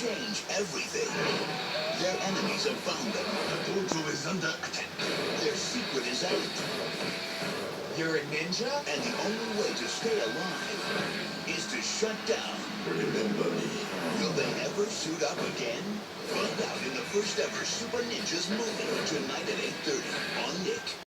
change everything. Their enemies have found them. Naruto is under attack. Their secret is out. You're a ninja? And the only way to stay alive is to shut down. Remember me. Will they ever suit up again? Find out in the first ever Super Ninjas movie tonight at 8:30 on Nick.